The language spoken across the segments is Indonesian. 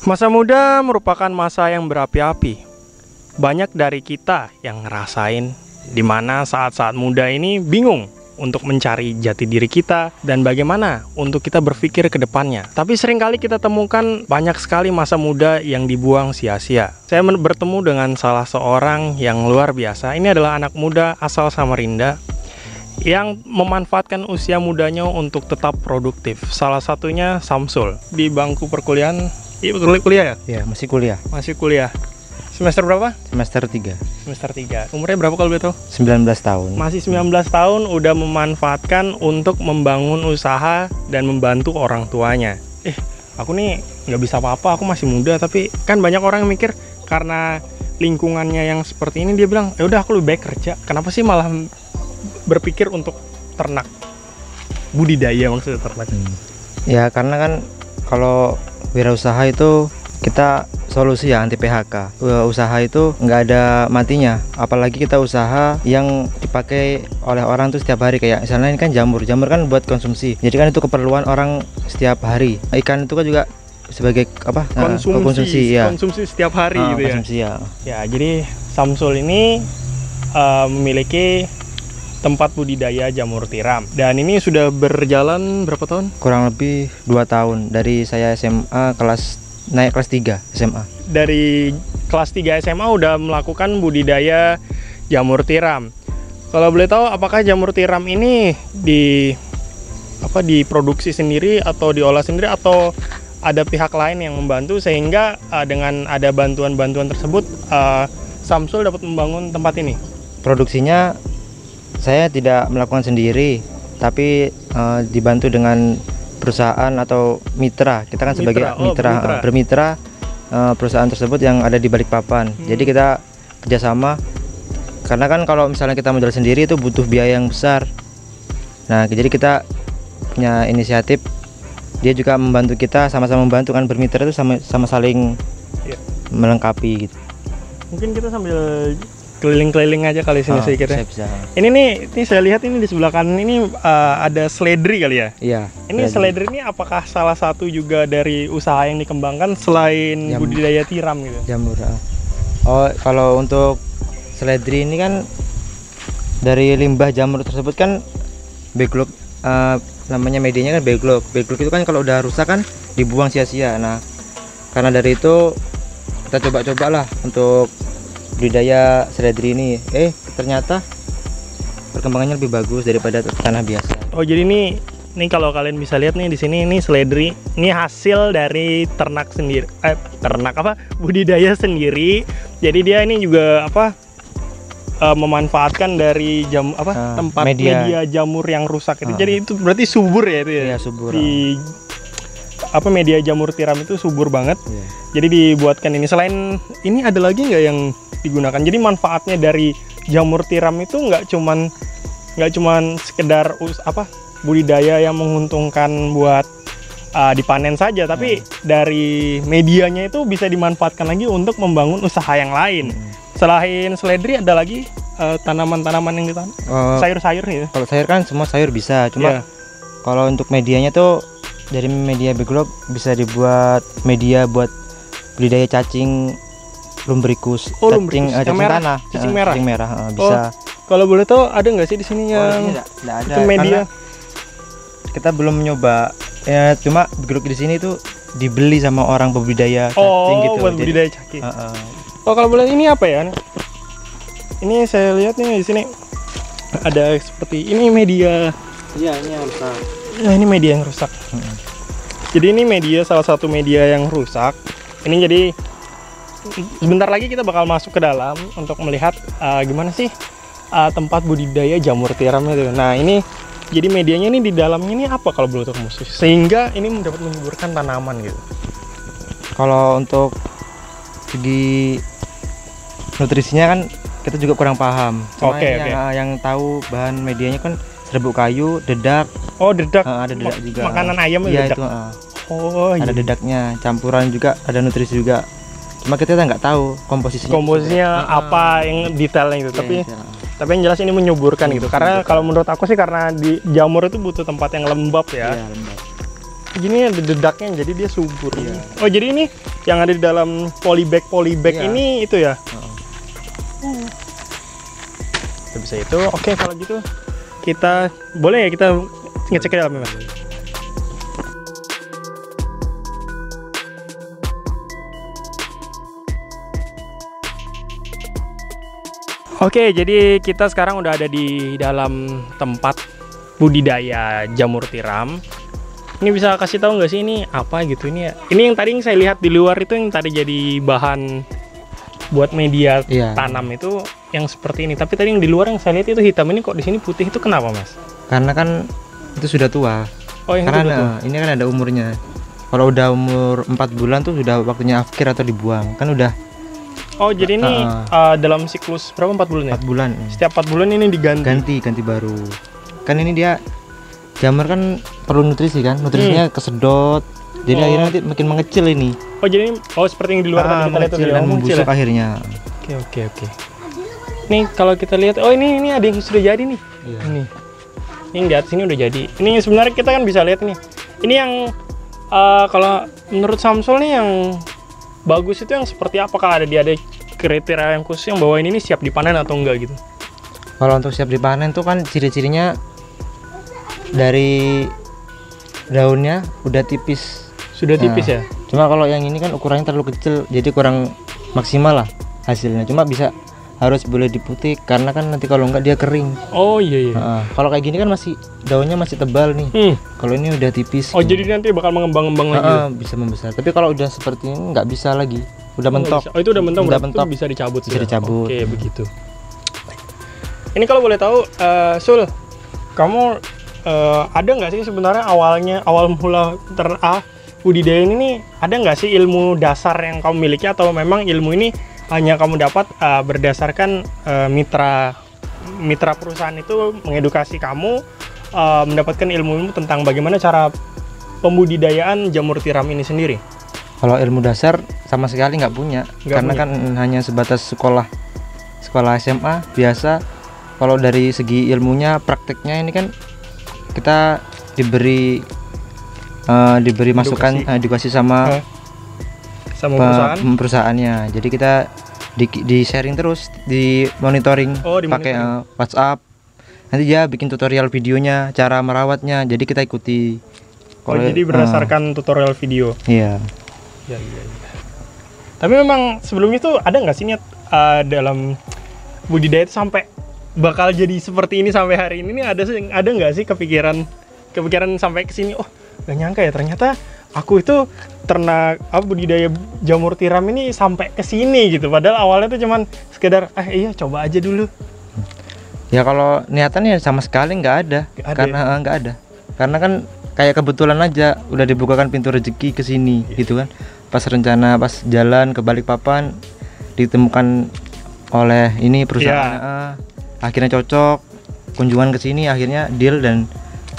Masa muda merupakan masa yang berapi-api. Banyak dari kita yang ngerasain dimana saat-saat muda ini bingung untuk mencari jati diri kita dan bagaimana untuk kita berpikir ke depannya. Tapi seringkali kita temukan banyak sekali masa muda yang dibuang sia-sia. Saya bertemu dengan salah seorang yang luar biasa. Ini adalah anak muda asal Samarinda yang memanfaatkan usia mudanya untuk tetap produktif. Salah satunya Samsul. Di bangku perkuliahan, iya betul kuliah ya? Ya, masih kuliah. Masih kuliah. Semester berapa? Semester 3. Semester 3. Umurnya berapa kalau boleh tahu? 19 tahun. Masih 19 tahun udah memanfaatkan untuk membangun usaha dan membantu orang tuanya. Aku nih nggak bisa apa-apa, aku masih muda. Tapi kan banyak orang yang mikir karena lingkungannya yang seperti ini, dia bilang, ya udah aku lebih baik kerja. Kenapa sih malah berpikir untuk ternak? Budidaya maksudnya ternak. Ya, karena kan kalau wirausaha itu kita solusi ya anti PHK. Usaha itu nggak ada matinya, apalagi kita usaha yang dipakai oleh orang tuh setiap hari. Kayak misalnya ini kan jamur kan buat konsumsi, jadi kan itu keperluan orang setiap hari. Ikan itu kan juga sebagai apa, konsumsi ya, konsumsi setiap hari gitu ya. Konsumsi ya. Ya, jadi Samsul ini memiliki tempat budidaya jamur tiram, dan ini sudah berjalan berapa tahun? Kurang lebih 2 tahun dari saya SMA naik kelas 3 SMA. Dari kelas 3 SMA udah melakukan budidaya jamur tiram. Kalau boleh tahu, apakah jamur tiram ini diproduksi sendiri atau diolah sendiri, atau ada pihak lain yang membantu sehingga dengan ada bantuan-bantuan tersebut Samsul dapat membangun tempat ini? Produksinya saya tidak melakukan sendiri, tapi dibantu dengan perusahaan atau mitra. Kita kan sebagai bermitra perusahaan tersebut yang ada di Balikpapan. Jadi kita kerjasama, karena kan kalau misalnya kita modal sendiri itu butuh biaya yang besar. Nah, jadi kita punya inisiatif, dia juga membantu kita, sama-sama membantu kan, bermitra itu sama saling melengkapi gitu. Mungkin kita sambil keliling-keliling aja kali sini sedikit ya. Bisa. Ini saya lihat ini di sebelah kanan ini ada seledri kali ya? Iya. Ini seledri ini apakah salah satu juga dari usaha yang dikembangkan selain budidaya tiram gitu? Jamur. Oh, kalau untuk seledri ini kan dari limbah jamur tersebut kan backlog, namanya medianya kan backlog. Backlog itu kan kalau udah rusak kan dibuang sia-sia. Nah, karena dari itu kita coba-cobalah untuk budidaya seledri ini. Ternyata perkembangannya lebih bagus daripada tanah biasa. Oh, jadi ini kalau kalian bisa lihat nih di sini, ini seledri. Ini hasil dari ternak sendiri. Budidaya sendiri. Jadi dia ini juga memanfaatkan dari tempat media jamur yang rusak itu. Jadi itu berarti subur ya itu ya. Iya, subur. Media jamur tiram itu subur banget. Iya. Jadi dibuatkan ini. Selain ini ada lagi nggak yang digunakan? Jadi manfaatnya dari jamur tiram itu nggak cuman sekedar budidaya yang menguntungkan buat dipanen saja, tapi dari medianya itu bisa dimanfaatkan lagi untuk membangun usaha yang lain. Selain seledri ada lagi tanaman-tanaman yang ditanam, sayur-sayur gitu. Kalau sayur kan semua sayur bisa, cuma kalau untuk medianya tuh dari media backlog bisa dibuat media buat budidaya cacing lumbricus, cacing tanah, cacing merah. Bisa. Kalau boleh tahu ada nggak sih di sini yang nggak ada, itu media? Kita belum nyoba ya, cuma backlog di sini tuh dibeli sama orang pembudidaya cacing gitu. Buat budidaya cacing. Kalau boleh, ini apa ya? Ini saya lihat nih di sini ada seperti ini media. Iya, ini yang rusak. Nah, ini media yang rusak. Jadi ini salah satu media yang rusak. Ini jadi sebentar lagi kita bakal masuk ke dalam untuk melihat gimana sih tempat budidaya jamur tiram itu. Nah, ini jadi medianya ini di dalamnya ini apa kalau boleh tahu khusus, sehingga ini dapat menyuburkan tanaman gitu. Kalau untuk segi nutrisinya kan kita juga kurang paham. Yang tahu bahan medianya kan serbuk kayu, dedak. Oh, dedak. Ada dedak juga. Makanan ayam ya, dedak. Itu, ada dedaknya, campuran juga, ada nutrisi juga. Cuma kita nggak tahu komposisinya apa yang detailnya itu. Tapi yang jelas ini menyuburkan gitu. Karena kalau menurut aku sih, karena di jamur itu butuh tempat yang lembab ya. Iya, lembab. gini ada dedaknya, jadi dia subur. Iya. Oh jadi ini yang ada di dalam polybag iya. Ini itu ya? Itu bisa itu. Oke kalau gitu kita boleh ya kita ngecek ke dalamnya Mas. Oke, jadi kita sekarang udah ada di dalam tempat budidaya jamur tiram. Ini bisa kasih tahu nggak sih ini apa gitu ini ya? Ini yang tadi yang saya lihat di luar itu yang tadi jadi bahan buat media tanam itu yang seperti ini. Tapi tadi yang di luar yang saya lihat itu hitam, ini kok di sini putih, itu kenapa Mas? Karena kan itu sudah tua. Oh, yang karena itu tua. Ini kan ada umurnya. Kalau udah umur 4 bulan tuh sudah waktunya afkir atau dibuang. Kan udah. Oh jadi ini dalam siklus berapa 4 bulan ya? 4 bulan. Setiap 4 bulan ini diganti. Ganti baru. Kan ini dia jamur kan perlu nutrisi kan, nutrisinya kesedot. Jadi akhirnya nanti makin mengecil ini. Oh jadi seperti yang di luar tadi kita lihat dan membusuk akhirnya. Oke. Nih kalau kita lihat, oh ini ada yang sudah jadi nih. Iya. Ini yang di atas ini udah jadi. Ini sebenarnya kita kan bisa lihat nih. Ini yang kalau menurut Samsul nih yang bagus itu yang seperti apa? Apakah ada kriteria yang khusus yang bahwa ini siap dipanen atau enggak gitu? Kalau untuk siap dipanen tuh kan ciri-cirinya dari daunnya udah tipis. Sudah tipis ya? Cuma kalau yang ini kan ukurannya terlalu kecil, jadi kurang maksimal lah hasilnya. Cuma harus boleh diputik karena kan nanti kalau enggak dia kering. Oh iya. Kalau kayak gini kan daunnya masih tebal nih. Kalau ini udah tipis. Oh jadi nanti bakal mengembang-ngembang lagi. Bisa membesar. Tapi kalau udah seperti ini nggak bisa lagi. Udah mentok. Oh itu udah mentok. Itu bisa dicabut. Bisa dicabut. Oke begitu. Ini kalau boleh tahu, Sul, kamu ada nggak sih sebenarnya awal mula budidaya ini nih, ada nggak sih ilmu dasar yang kamu miliki atau memang ilmu ini hanya kamu dapat berdasarkan mitra perusahaan itu mengedukasi kamu mendapatkan ilmu tentang bagaimana cara pembudidayaan jamur tiram ini sendiri? Kalau ilmu dasar sama sekali nggak punya, karena kan hanya sebatas sekolah SMA biasa. Kalau dari segi ilmunya, prakteknya ini kan kita diberi masukan, edukasi sama perusahaannya. Jadi kita di sharing terus, di monitoring, pakai WhatsApp. Nanti dia bikin tutorial videonya, cara merawatnya. Jadi kita ikuti. Jadi berdasarkan tutorial video. Iya. Ya. Tapi memang sebelumnya tuh ada nggak sih niat dalam budidaya itu sampai bakal jadi seperti ini sampai hari ini? Ada nggak sih kepikiran sampai ke sini? Oh, gak nyangka ya ternyata aku itu ternak budidaya jamur tiram ini sampai ke sini gitu. Padahal awalnya tuh cuman sekedar iya coba aja dulu. Ya kalau niatannya sama sekali nggak ada. Nggak ada. Karena kan kayak kebetulan aja udah dibukakan pintu rezeki ke sini gitu kan. Pas jalan ke Balikpapan ditemukan oleh ini perusahaan akhirnya cocok, kunjungan ke sini akhirnya deal dan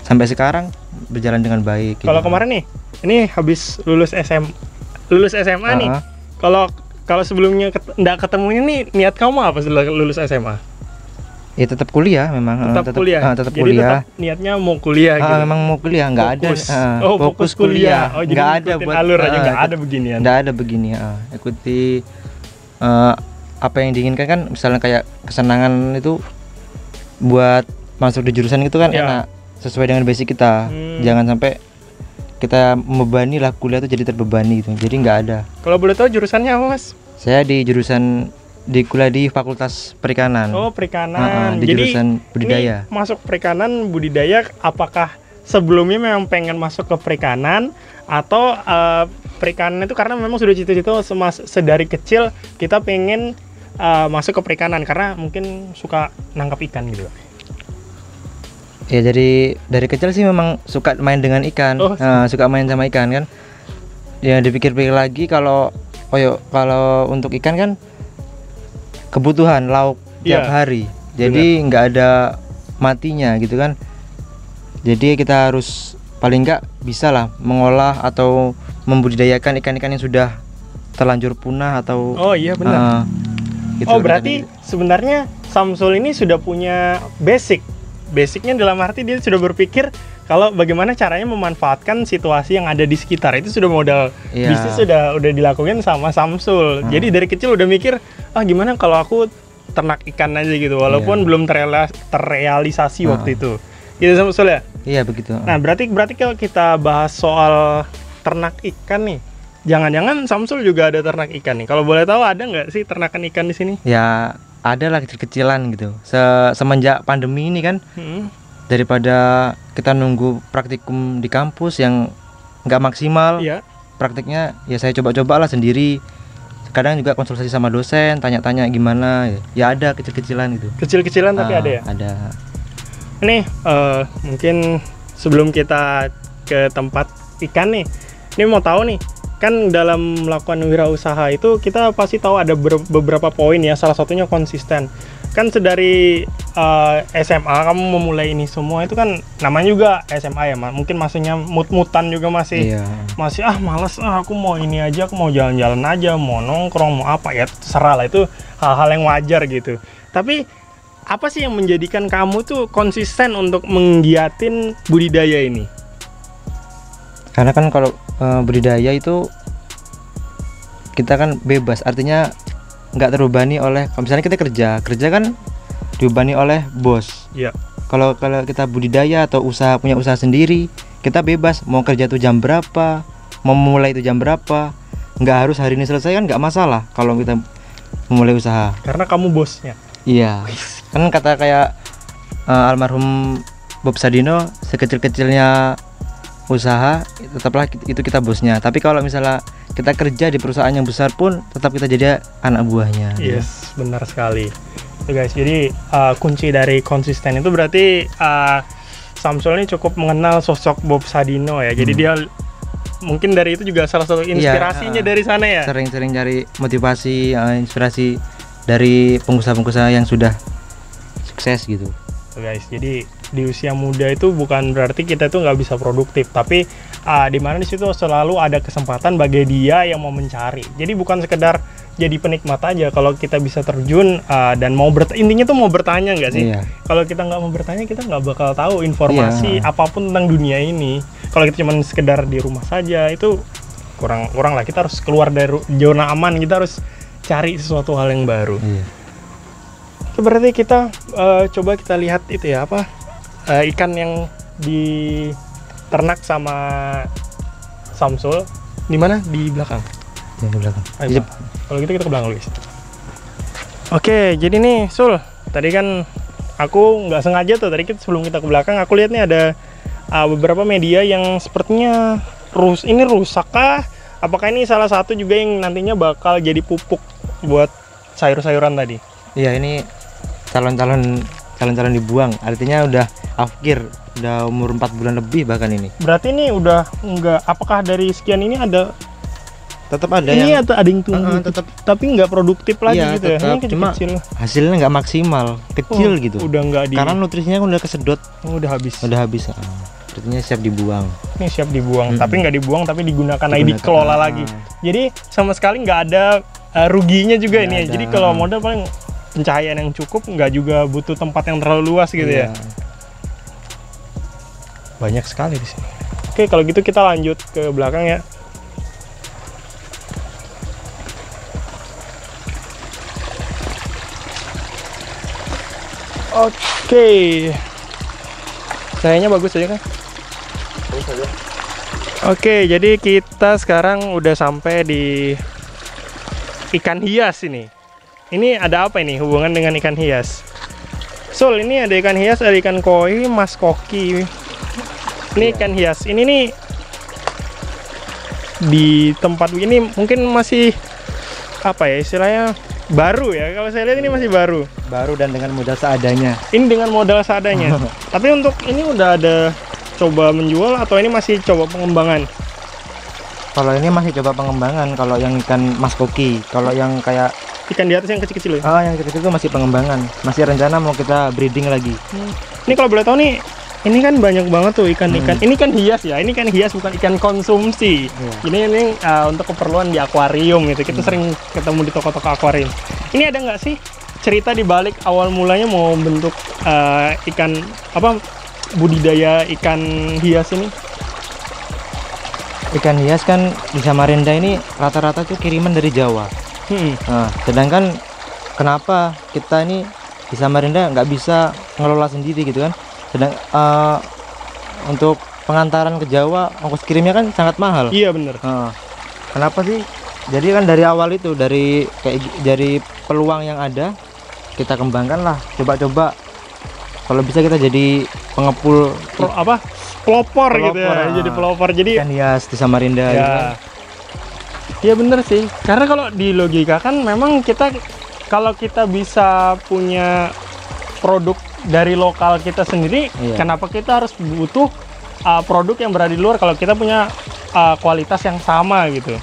sampai sekarang berjalan dengan baik. Kalau kemarin nih, ini habis lulus SMA nih. Kalau sebelumnya nggak ketemu ini, niat kamu apa setelah lulus SMA? Ya tetap kuliah memang. Tetap kuliah. Tetap Jadi kuliah. Tetap niatnya mau kuliah gitu. Memang mau kuliah, nggak ada. Fokus kuliah. Nggak ada buat alur aja, nggak ada beginian. Nggak ada begini. Ikuti apa yang diinginkan kan, misalnya kayak kesenangan itu buat masuk di jurusan itu kan enak, sesuai dengan basic kita. Jangan sampai kita membebani lah, kuliah itu jadi terbebani gitu. Jadi nggak ada. Kalau boleh tahu jurusannya apa Mas? Saya di kuliah di Fakultas Perikanan. Oh perikanan. Di jurusan budidaya. Ini masuk perikanan budidaya, apakah sebelumnya memang pengen masuk ke perikanan atau perikanan itu karena memang sudah cita-cita sedari kecil kita pengen masuk ke perikanan karena mungkin suka nangkap ikan gitu? Ya dari kecil sih memang suka main dengan ikan. Suka main sama ikan kan. Ya dipikir-pikir lagi kalau untuk ikan kan kebutuhan lauk tiap hari. Jadi nggak ada matinya gitu kan. Jadi kita harus paling nggak bisa lah mengolah atau membudidayakan ikan-ikan yang sudah terlanjur punah atau benar. Gitu, berarti sebenarnya Samsul ini sudah punya basicnya dalam arti dia sudah berpikir kalau bagaimana caranya memanfaatkan situasi yang ada di sekitar. Itu sudah modal Iya. bisnis udah dilakukan sama Samsul. Jadi dari kecil udah mikir, gimana kalau aku ternak ikan aja gitu, walaupun Iya. belum terrealisasi waktu itu. Gitu Samsul ya? Iya begitu. Nah, berarti kalau kita bahas soal ternak ikan nih, jangan-jangan Samsul juga ada ternak ikan nih. Kalau boleh tahu ada nggak sih ternakan ikan di sini? Ya ada lah kecil-kecilan gitu. Semenjak pandemi ini kan, daripada kita nunggu praktikum di kampus yang nggak maksimal, Iya. praktiknya ya saya coba-cobalah sendiri. Kadang juga konsultasi sama dosen, tanya-tanya gimana. Ya ada kecil-kecilan gitu. Kecil-kecilan tapi ada ya? Ada. Nih, mungkin sebelum kita ke tempat ikan nih, ini mau tahu nih, kan dalam melakukan wirausaha itu kita pasti tahu ada beberapa poin ya, salah satunya konsisten. Kan sedari SMA kamu memulai ini semua itu kan namanya juga SMA ya, mungkin masihnya mut-mutan juga masih Iya. masih males, aku mau ini aja, aku mau jalan-jalan aja, mau nongkrong, mau apa ya, terserah lah, itu hal-hal yang wajar gitu. Tapi apa sih yang menjadikan kamu tuh konsisten untuk menggiatin budidaya ini? Karena kan kalau budidaya itu kita kan bebas, artinya nggak terbebani oleh, kalau misalnya kita kerja kan dibebani oleh bos. Iya. Kalau kita budidaya atau punya usaha sendiri, kita bebas mau kerja tuh jam berapa, mau memulai itu jam berapa, nggak harus hari ini selesai, kan nggak masalah kalau kita memulai usaha. Karena kamu bosnya. Iya. Kan kata kayak almarhum Bob Sadino, sekecil-kecilnya usaha tetaplah itu kita bosnya. Tapi kalau misalnya kita kerja di perusahaan yang besar pun tetap kita jadi anak buahnya. Yes, benar sekali. Tuh guys, jadi kunci dari konsisten itu berarti Samsul ini cukup mengenal sosok Bob Sadino ya. Jadi dia mungkin dari itu juga salah satu inspirasinya dari sana ya. Sering-sering cari motivasi, inspirasi dari pengusaha-pengusaha yang sudah sukses gitu. Tuh guys, jadi di usia muda itu bukan berarti kita tuh nggak bisa produktif, tapi di mana di situ selalu ada kesempatan bagi dia yang mau mencari. Jadi bukan sekedar jadi penikmat aja. Kalau kita bisa terjun dan mau intinya tuh mau bertanya nggak sih? Iya. Kalau kita nggak mau bertanya, kita nggak bakal tahu informasi apapun tentang dunia ini. Kalau kita cuma sekedar di rumah saja, itu kurang lah. Kita harus keluar dari zona aman. Kita harus cari sesuatu hal yang baru. Iya. Oke, berarti kita coba kita lihat itu ya, ikan yang diternak sama Samsul. Di mana? Di belakang. Ya, di belakang. Ayo, Pak. Kalau gitu kita ke belakang dulu, guys. Oke, jadi nih Sul, tadi kan aku nggak sengaja tuh, tadi sebelum kita ke belakang aku lihat nih ada beberapa media yang sepertinya ini rusak kah? Apakah ini salah satu juga yang nantinya bakal jadi pupuk buat sayur-sayuran tadi? Iya, ini calon-calon dibuang, artinya udah afkir, udah umur 4 bulan lebih bahkan ini. Berarti ini udah enggak, apakah dari sekian ini ada Tetap ada ini yang atau ada yang tumbuh tetap, tapi nggak produktif lagi iya, gitu ya? tetap, Ini cuma kecil. hasilnya nggak maksimal, kecil gitu. Udah nggak Karena nutrisinya udah kesedot, udah habis. artinya siap dibuang. Ini siap dibuang, tapi nggak dibuang, tapi digunakan lagi, dikelola lagi. Jadi sama sekali nggak ada ruginya juga Nggak ini ya. ada. Jadi kalau modal paling pencahayaan yang cukup, nggak juga butuh tempat yang terlalu luas gitu ya. Banyak sekali di sini. Oke, kalau gitu kita lanjut ke belakang ya. Oke. Cahayanya bagus aja kan? Bagus aja. Oke, jadi kita sekarang udah sampai di ikan hias ini. Ini ada apa ini hubungan dengan ikan hias? Sul, ini ada ikan hias, ada ikan koi, mas koki. Ini ikan hias. Ini nih di tempat ini mungkin masih apa ya istilahnya baru ya. Kalau saya lihat ini masih baru. Baru dan dengan modal seadanya. Ini dengan modal seadanya. Tapi untuk ini udah ada coba menjual atau ini masih coba pengembangan? Kalau ini masih coba pengembangan. Kalau yang ikan mas koki, kalau yang kayak Ikan di atas yang kecil-kecil ya? yang kecil-kecil itu masih pengembangan. Masih rencana mau kita breeding lagi. Ini kalau boleh tahu nih, ini kan banyak banget tuh ikan-ikan. Ini kan hias ya, ini kan hias bukan ikan konsumsi. Ini untuk keperluan di akuarium gitu. Kita sering ketemu di toko-toko akuarium. Ini ada nggak sih cerita di balik awal mulanya mau bentuk ikan apa budidaya ikan hias ini? Ikan hias kan di Samarinda ini rata-rata tuh kiriman dari Jawa. Nah, sedangkan kenapa kita ini di Samarinda nggak bisa ngelola sendiri gitu kan? Untuk pengantaran ke Jawa ongkos kirimnya kan sangat mahal. Iya bener. Kenapa sih? Jadi kan dari awal itu dari peluang yang ada kita kembangkan lah, coba-coba kalau bisa kita jadi pengepul pelopor gitu ya, jadi pelopor, jadi ikan hias di Samarinda ya. Gitu kan. Iya bener sih, karena kalau di logika kan memang kalau kita bisa punya produk dari lokal kita sendiri, kenapa kita harus butuh produk yang berada di luar kalau kita punya kualitas yang sama gitu,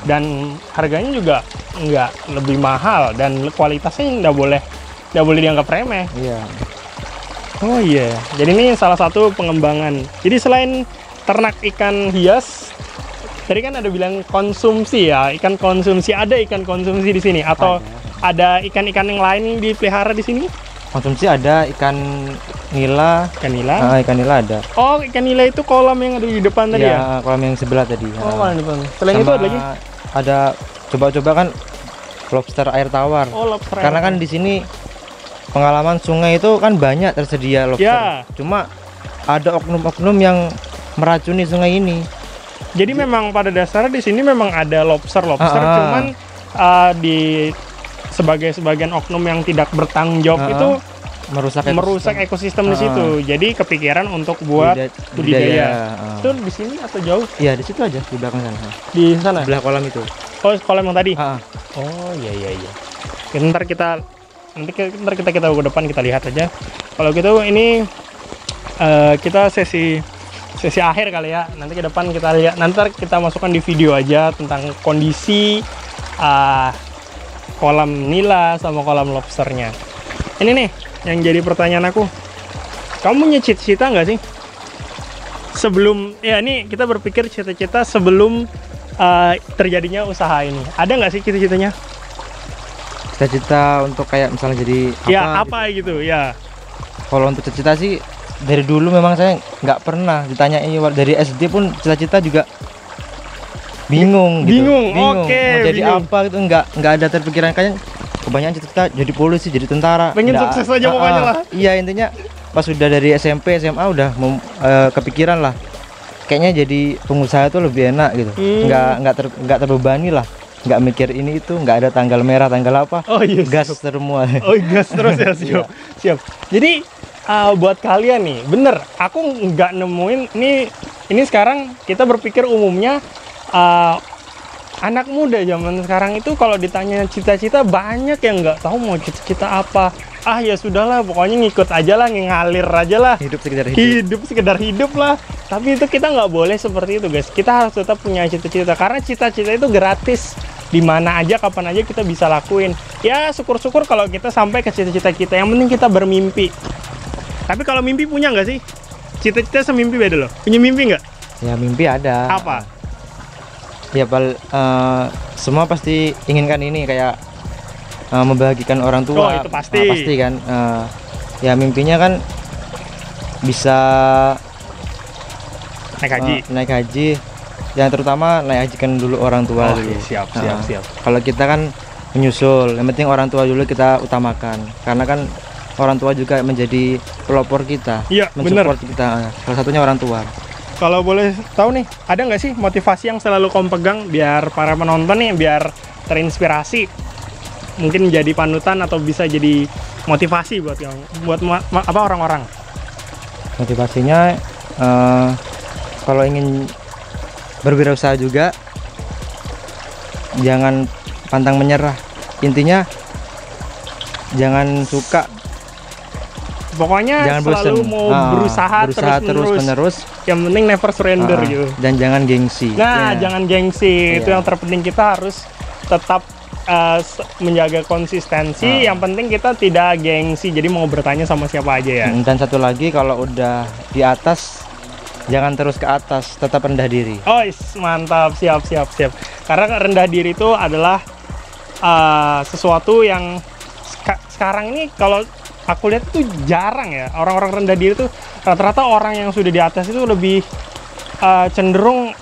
dan harganya juga nggak lebih mahal dan kualitasnya nggak boleh dianggap remeh. Oh iya, jadi ini salah satu pengembangan. Jadi selain ternak ikan hias, tadi kan ada bilang konsumsi ya, ikan konsumsi. Ada ikan konsumsi di sini atau ada ikan-ikan yang lain yang dipelihara di sini? Konsumsi ada ikan nila. Ikan nila? Ikan nila ada. Oh, ikan nila itu kolam yang ada di depan tadi ya? Kolam yang sebelah tadi. Oh, kolam depan. Selain itu ada lagi? Ada coba-coba kan lobster air tawar. Oh, lobster. Karena kan di sini pengalaman sungai itu kan banyak tersedia lobster. Cuma ada oknum-oknum yang meracuni sungai ini. Jadi memang pada dasarnya di sini memang ada lobster, cuman di sebagian oknum yang tidak bertanggung jawab itu merusak ekosistem di situ. Jadi kepikiran untuk buat budidaya. Itu di sini atau jauh? Iya, di situ aja, di belakang sana. Di sana? Sebelah kolam itu. Oh, kolam yang tadi? Oh, iya. Ntar kita ke depan kita lihat aja. Kalau gitu ini kita sesi akhir kali ya. Nanti ke depan kita lihat. Nanti kita masukkan di video aja tentang kondisi kolam nila sama kolam lobsternya. Ini nih yang jadi pertanyaan aku. Kamu punya cita-cita nggak sih? Sebelum ya ini kita berpikir cita-cita sebelum terjadinya usaha ini. Ada nggak sih cita-citanya? Cita-cita untuk kayak misalnya jadi apa gitu ya. Kalau untuk cita-cita sih dari dulu memang saya nggak pernah ditanyai, dari SD pun cita-cita juga bingung. Oke, mau jadi apa gitu, nggak ada terpikiran. Kayak kebanyakan cita-cita jadi polisi, jadi tentara, pengen sukses aja pokoknya lah. Iya, intinya pas sudah dari SMP SMA udah kepikiran lah kayaknya jadi pengusaha itu lebih enak gitu. Nggak terbebani lah, nggak mikir ini itu, nggak ada tanggal merah tanggal apa. Gas semua. Gas terus ya. Siap. Jadi buat kalian nih, bener, aku nggak nemuin ini sekarang kita berpikir umumnya anak muda zaman sekarang itu kalau ditanya cita-cita banyak yang nggak tahu mau cita-cita apa. Ya sudahlah, pokoknya ngikut aja lah, ngalir aja lah. Hidup sekedar hidup lah. Tapi itu kita nggak boleh seperti itu, guys. Kita harus tetap punya cita-cita, karena cita-cita itu gratis. Di mana aja, kapan aja kita bisa lakuin. Ya syukur-syukur kalau kita sampai ke cita-cita kita. Yang penting kita bermimpi. Tapi kalau mimpi punya nggak sih? Cita-cita semimpi beda loh. Punya mimpi nggak? Ya mimpi ada. Apa? Ya semua pasti inginkan ini, kayak membahagiakan orang tua. Itu pasti. Pasti kan. Ya mimpinya kan bisa naik haji. Yang terutama naik haji kan dulu orang tua dulu. Siap. Kalau kita kan menyusul, yang penting orang tua dulu kita utamakan. Karena kan orang tua juga menjadi pelopor kita. Iya, mensupport kita. Salah satunya orang tua. Kalau boleh tahu nih, ada nggak sih motivasi yang selalu kamu pegang biar para penonton nih biar terinspirasi, mungkin jadi panutan atau bisa jadi motivasi buat orang-orang? Motivasinya kalau ingin berwirausaha juga jangan pantang menyerah. Intinya jangan suka. Pokoknya jangan selalu bosen. mau berusaha terus menerus. Yang penting never surrender gitu. Dan jangan gengsi. Jangan gengsi. Itu yang terpenting, kita harus tetap menjaga konsistensi. Yang penting kita tidak gengsi. Jadi mau bertanya sama siapa aja ya. Dan satu lagi, kalau udah di atas jangan terus ke atas, tetap rendah diri. Mantap, siap. Karena rendah diri itu adalah sesuatu yang sekarang ini kalau aku lihat tuh jarang ya orang-orang rendah diri tuh, rata-rata orang yang sudah di atas itu lebih cenderung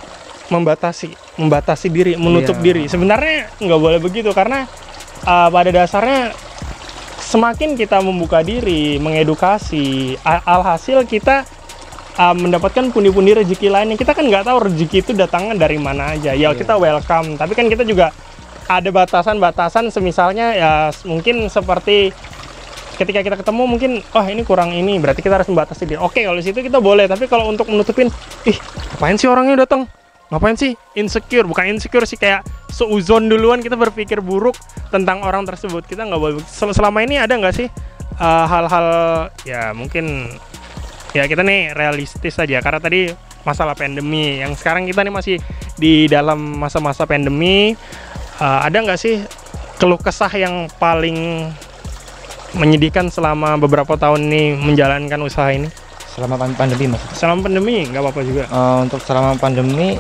membatasi diri, menutup diri. Sebenarnya nggak boleh begitu, karena pada dasarnya semakin kita membuka diri, mengedukasi, alhasil kita mendapatkan pundi-pundi rezeki lainnya. Kita kan nggak tahu rezeki itu datangnya dari mana aja. Ya kita welcome, tapi kan kita juga ada batasan-batasan. Semisalnya ya mungkin seperti ketika kita ketemu mungkin, ini kurang ini, berarti kita harus membatasi diri. Oke, kalau di situ kita boleh, tapi kalau untuk menutupin, ngapain sih orangnya datang? Ngapain sih? Insecure, bukan insecure sih, kayak seuzon duluan, kita berpikir buruk tentang orang tersebut. Kita nggak boleh. Selama ini ada nggak sih hal-hal ya mungkin ya kita nih realistis aja, karena tadi masalah pandemi yang sekarang kita nih masih di dalam masa-masa pandemi, ada nggak sih keluh kesah yang paling menyedihkan selama beberapa tahun ini menjalankan usaha ini? Selama pandemi mas? Selama pandemi nggak apa-apa juga. Untuk selama pandemi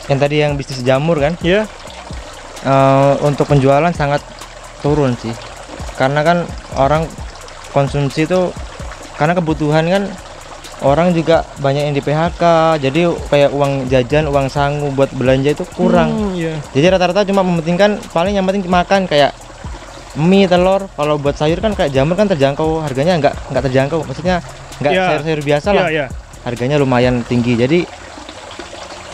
yang tadi yang bisnis jamur kan? Iya. Untuk penjualan sangat turun sih, karena kan orang konsumsi itu karena kebutuhan kan, orang juga banyak yang di PHK, jadi kayak uang jajan, uang sangu buat belanja itu kurang. Jadi rata-rata cuma mementingkan, paling yang penting makan, kayak mie, telur. Kalau buat sayur kan kayak jamur kan terjangkau, harganya nggak terjangkau, maksudnya nggak sayur-sayur biasa lah. Harganya lumayan tinggi. Jadi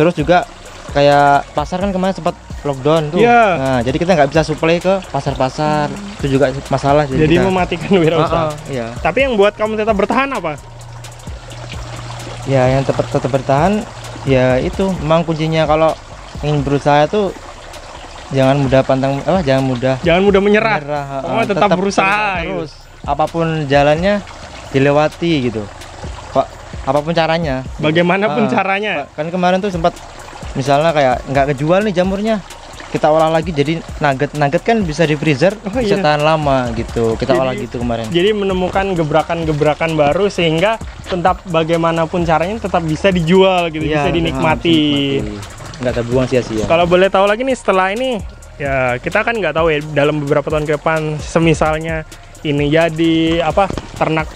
terus juga kayak pasar kan kemarin sempat lockdown tuh. Nah, jadi kita nggak bisa supply ke pasar-pasar. Itu juga masalah. Jadi mematikan wirausaha. Tapi yang buat kamu tetap bertahan apa? Ya, yang tetap bertahan ya itu memang kuncinya. Kalau ingin berusaha tuh jangan mudah menyerah. Tetap berusaha terus. Apapun jalannya dilewati gitu. Apapun caranya. Bagaimanapun caranya. Kan kemarin tuh sempat misalnya kayak nggak kejual nih jamurnya, kita olah lagi jadi nugget kan bisa di freezer, bisa tahan lama gitu. Kita olah gitu kemarin. Jadi menemukan gebrakan-gebrakan baru sehingga tetap bagaimanapun caranya tetap bisa dijual gitu, bisa dinikmati. Nggak terbuang sia-sia. Kalau boleh tahu lagi nih setelah ini, ya kita kan nggak tahu ya dalam beberapa tahun ke depan, semisalnya ini jadi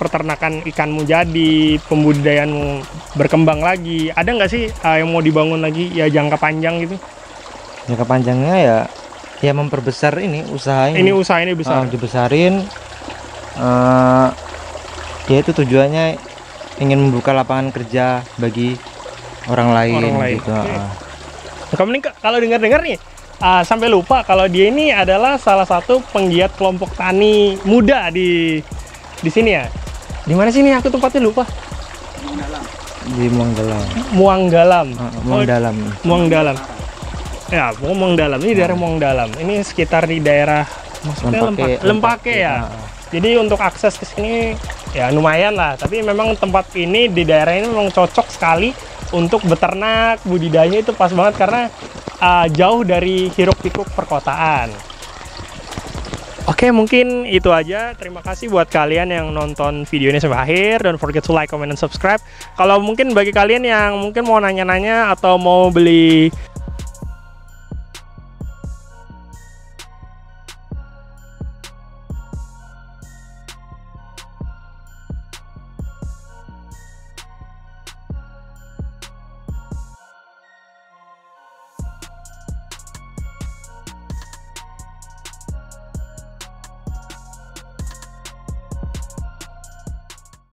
peternakan ikanmu jadi, pembudidayaanmu berkembang lagi, ada nggak sih yang mau dibangun lagi ya jangka panjang gitu? Jangka panjangnya ya memperbesar ini usaha ini. Usaha ini besar. Dibesarin. Ya itu tujuannya ingin membuka lapangan kerja bagi orang lain. Gitu. Kamu nih kalau dengar-dengar nih, sampai lupa kalau dia ini adalah salah satu penggiat kelompok tani muda di sini ya. Di mana sini? Aku tempatnya lupa. Di Muanggalam. Muanggalam. Muangdalam. Ya, Muangdalam. Ini daerah Muangdalam. Ini sekitar di daerah Lempake ya. Jadi untuk akses ke sini ya lumayan lah. Tapi memang tempat ini di daerah ini memang cocok sekali untuk beternak, budidaya itu pas banget karena jauh dari hiruk-pikuk perkotaan. Oke, mungkin itu aja. Terima kasih buat kalian yang nonton video ini sampai akhir. Don't forget to like, comment, and subscribe. Kalau mungkin bagi kalian yang mungkin mau nanya-nanya atau mau beli